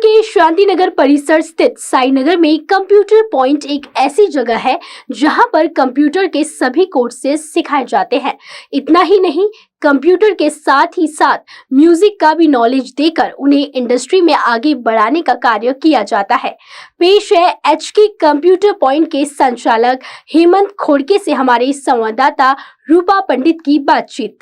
के शांतिनगर परिसर स्थित साई नगर में कंप्यूटर पॉइंट एक ऐसी जगह है जहां पर कंप्यूटर के सभी कोर्सेज सिखाए जाते हैं। इतना ही नहीं, कंप्यूटर के साथ ही साथ म्यूजिक का भी नॉलेज देकर उन्हें इंडस्ट्री में आगे बढ़ाने का कार्य किया जाता है। पेश है एचके कंप्यूटर पॉइंट के संचालक हेमंत खोड़के से हमारे संवाददाता रूपा पंडित की बातचीत।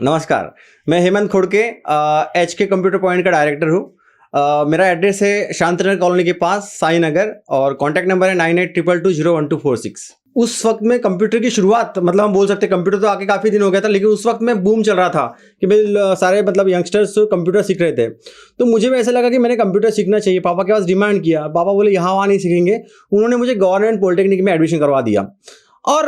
नमस्कार, मैं Hemant Khodke HK computer point का डायरेक्टर हूँ। मेरा एड्रेस है शांतिनगर कॉलोनी के पास साई नगर और कॉन्टैक्ट नंबर है 9822021246। उस वक्त में कंप्यूटर की शुरुआत मतलब हम बोल सकते हैं, कंप्यूटर तो आके काफ़ी दिन हो गया था, लेकिन उस वक्त में बूम चल रहा था कि भाई सारे मतलब यंगस्टर्स कंप्यूटर सीख रहे थे। तो मुझे भी ऐसा लगा कि मैंने कंप्यूटर सीखना चाहिए। पापा के पास डिमांड किया, पापा बोले यहाँ वहाँ नहीं सीखेंगे। उन्होंने मुझे गवर्नमेंट पॉलिटेक्निक में एडमिशन करवा दिया। और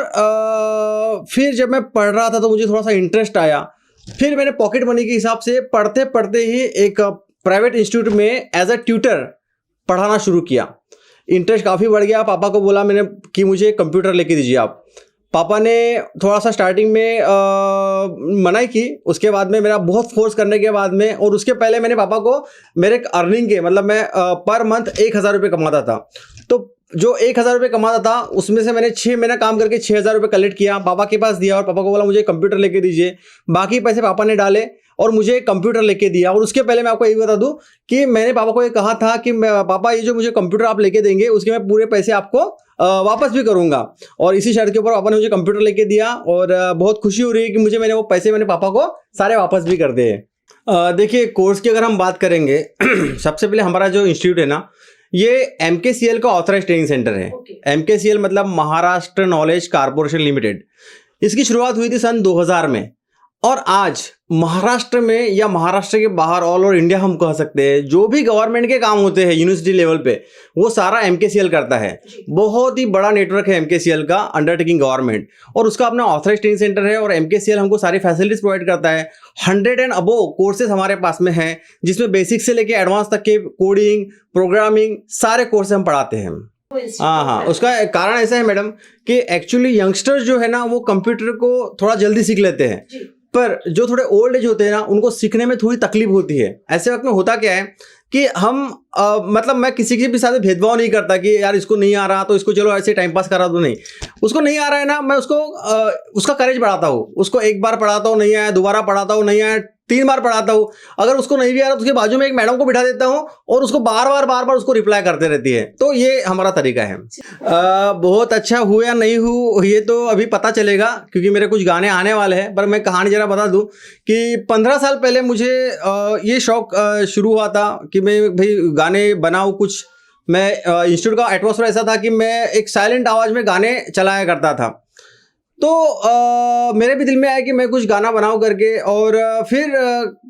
फिर जब मैं पढ़ रहा था तो मुझे थोड़ा सा इंटरेस्ट आया। फिर मैंने पॉकेट मनी के हिसाब से पढ़ते पढ़ते ही एक प्राइवेट इंस्टीट्यूट में एज अ ट्यूटर पढ़ाना शुरू किया। इंटरेस्ट काफ़ी बढ़ गया। पापा को बोला मैंने कि मुझे कंप्यूटर लेके दीजिए आप। पापा ने थोड़ा सा स्टार्टिंग में मनाही की, उसके बाद में मेरा बहुत फोर्स करने के बाद में, और उसके पहले मैंने पापा को मेरे अर्निंग के मतलब मैं पर मंथ 1000 रुपये कमाता था। तो जो 1000 रुपये कमाता था उसमें से मैंने 6 महीना काम करके 6000 रुपये कलेक्ट किया, पापा के पास दिया और पापा को बोला मुझे कंप्यूटर लेके दीजिए। बाकी पैसे पापा ने डाले और मुझे कंप्यूटर लेके दिया। और उसके पहले मैं आपको ये बता दूं कि मैंने पापा को ये कहा था कि पापा ये जो मुझे कंप्यूटर आप लेके देंगे उसके मैं पूरे पैसे आपको वापस भी करूंगा। और इसी शर्त के ऊपर पापा ने मुझे कंप्यूटर लेके दिया और बहुत खुशी हो रही है कि मुझे मैंने वो पैसे मैंने पापा को सारे वापस भी कर दिए। देखिए, कोर्स की अगर हम बात करेंगे सबसे पहले हमारा जो इंस्टीट्यूट है ना, ये MKCL का ऑथराइज ट्रेनिंग सेंटर है। MKCL मतलब महाराष्ट्र नॉलेज कॉर्पोरेशन लिमिटेड। इसकी शुरुआत हुई थी सन 2000 में और आज महाराष्ट्र में या महाराष्ट्र के बाहर ऑल ओवर इंडिया हम कह सकते हैं जो भी गवर्नमेंट के काम होते हैं यूनिवर्सिटी लेवल पे वो सारा MKCL करता है। बहुत ही बड़ा नेटवर्क है MKCL का, अंडरटेकिंग गवर्नमेंट, और उसका अपना ऑथराइज ट्रेनिंग सेंटर है। और MKCL हमको सारी फैसिलिटीज प्रोवाइड करता है। 100 एंड अबो कोर्सेज हमारे पास में है जिसमें बेसिक से लेके एडवांस तक के कोडिंग, प्रोग्रामिंग सारे कोर्स हम पढ़ाते हैं। हाँ, उसका कारण ऐसा है मैडम कि एक्चुअली यंगस्टर्स जो है ना वो कंप्यूटर को थोड़ा जल्दी सीख लेते हैं। पर जो थोड़े ओल्ड एज होते हैं ना, उनको सीखने में थोड़ी तकलीफ होती है। ऐसे वक्त में होता क्या है कि हम मतलब मैं किसी के भी साथ भेदभाव नहीं करता कि यार इसको नहीं आ रहा तो इसको चलो ऐसे टाइम पास करा दो, नहीं। उसको नहीं आ रहा है ना, मैं उसको उसका करेज बढ़ाता हूँ, उसको एक बार पढ़ाता हूँ नहीं आया, दोबारा पढ़ाता हूँ नहीं आया, 3 बार पढ़ाता हूँ। अगर उसको नहीं भी आ रहा तो उसके बाजू में एक मैडम को बिठा देता हूँ और उसको बार बार उसको रिप्लाई करते रहती है। तो ये हमारा तरीका है। बहुत अच्छा हुआ या नहीं हुआ ये तो अभी पता चलेगा, क्योंकि मेरे कुछ गाने आने वाले हैं। पर मैं कहानी जरा बता दूं कि 15 साल पहले मुझे ये शौक शुरू हुआ था कि मैं भाई गाने बनाऊं कुछ। मैं इंस्टीट्यूट का एटमॉस्फेयर ऐसा था कि मैं एक साइलेंट आवाज़ में गाने चलाया करता था। तो मेरे भी दिल में आया कि मैं कुछ गाना बनाऊं करके। और फिर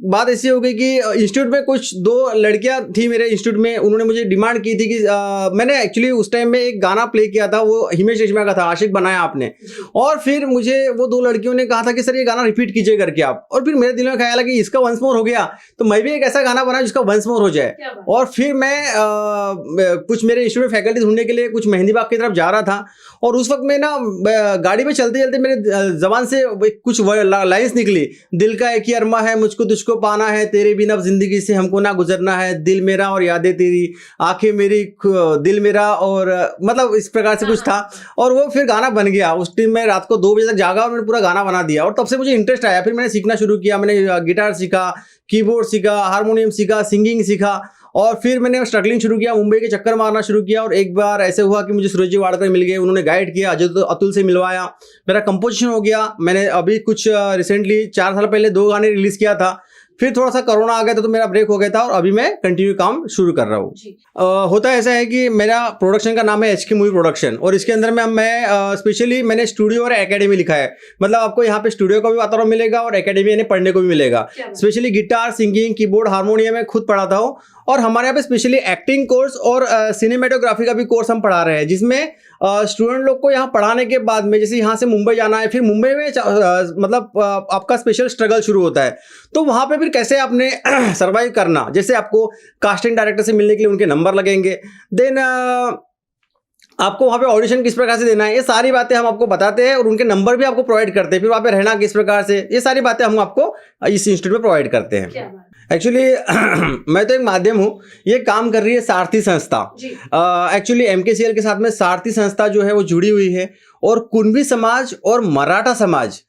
बात ऐसी हो गई कि इंस्टीट्यूट में कुछ 2 लड़कियां थी मेरे इंस्टीट्यूट में, उन्होंने मुझे डिमांड की थी कि मैंने एक्चुअली उस टाइम में एक गाना प्ले किया था, वो हिमेश रेशमिया का था, आशिक बनाया आपने। और फिर मुझे वो 2 लड़कियों ने कहा था कि सर ये गाना रिपीट कीजिए करके आप। और फिर मेरे दिल में ख्याल है कि इसका वंस मोर हो गया तो मैं भी एक ऐसा गाना बनाऊं जिसका वंस मोर हो जाए। और फिर मैं कुछ मेरे इंस्टीट्यूट में फैकल्टी ढूंढने के लिए कुछ मेहंदी बाग की तरफ जा रहा था। और उस वक्त में ना गाड़ी में चलते चलते मेरे जबान से कुछ लाइंस निकली, दिल का एक ही अरमा है मुझको तुझको पाना है, तेरे बिना जिंदगी से हमको ना गुजरना है, दिल मेरा और यादें तेरी, आंखें मेरी दिल मेरा, और मतलब इस प्रकार से कुछ था। और वो फिर गाना बन गया। उस टाइम मैं रात को 2 बजे तक जागा और मैंने पूरा गाना बना दिया। और तब से मुझे इंटरेस्ट आया। फिर मैंने सीखना शुरू किया, मैंने गिटार सीखा, कीबोर्ड सीखा, हारमोनियम सीखा, सिंगिंग सीखा। और फिर मैंने स्ट्रगलिंग शुरू किया, मुंबई के चक्कर मारना शुरू किया। और एक बार ऐसे हुआ कि मुझे सूरज जी वाडकर मिल गए, उन्होंने गाइड किया, अतुल से मिलवाया, मेरा कंपोजिशन हो गया। मैंने अभी कुछ रिसेंटली 4 साल पहले 2 गाने रिलीज किया था। फिर थोड़ा सा कोरोना आ गया था तो मेरा ब्रेक हो गया था, और अभी मैं कंटिन्यू काम शुरू कर रहा हूँ। होता ऐसा है कि मेरा प्रोडक्शन का नाम है HK मूवी प्रोडक्शन, और इसके अंदर में मैं स्पेशली मैंने स्टूडियो और एकेडमी लिखा है। मतलब आपको यहाँ पे स्टूडियो का भी वातावरण मिलेगा और एकेडमी यानी पढ़ने को भी मिलेगा। Specially guitar, singing, keyboard, harmonium मैं खुद पढ़ाता हूँ। और हमारे यहाँ पे स्पेशली एक्टिंग कोर्स और सिनेमेटोग्राफी का भी कोर्स हम पढ़ा रहे हैं, जिसमें स्टूडेंट लोग को यहाँ पढ़ाने के बाद में जैसे यहाँ से मुंबई जाना है, फिर मुंबई में मतलब आपका स्पेशल स्ट्रगल शुरू होता है। तो वहाँ पे फिर कैसे आपने सर्वाइव करना, जैसे आपको कास्टिंग डायरेक्टर से मिलने के लिए उनके नंबर लगेंगे, देन आपको वहाँ पे ऑडिशन किस प्रकार से देना है, ये सारी बातें हम आपको बताते हैं। और उनके नंबर भी आपको प्रोवाइड करते हैं। फिर वहाँ पे रहना किस प्रकार से, ये सारी बातें हम आपको इस इंस्टीट्यूट में प्रोवाइड करते हैं। एक्चुअली मैं तो एक माध्यम हूँ, ये काम कर रही है सारथी संस्था। एक्चुअली MKCL के साथ में सारथी संस्था जो है वो जुड़ी हुई है। और कुणबी समाज और मराठा समाज,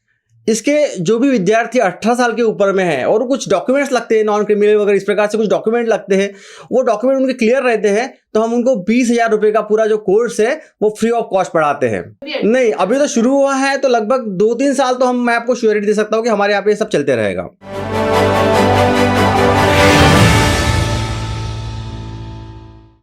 इसके जो भी विद्यार्थी 18 साल के ऊपर में हैं और कुछ डॉक्यूमेंट्स लगते हैं, नॉन क्रिमिनल वगैरह इस प्रकार से कुछ डॉक्यूमेंट लगते हैं, वो डॉक्यूमेंट उनके क्लियर रहते हैं तो हम उनको 20,000 रुपये का पूरा जो कोर्स है वो फ्री ऑफ कॉस्ट पढ़ाते हैं। नहीं, अभी तो शुरू हुआ है, तो लगभग 2-3 साल तो मैं आपको श्योरिटी दे सकता हूँ कि हमारे यहाँ पे सब चलते रहेगा।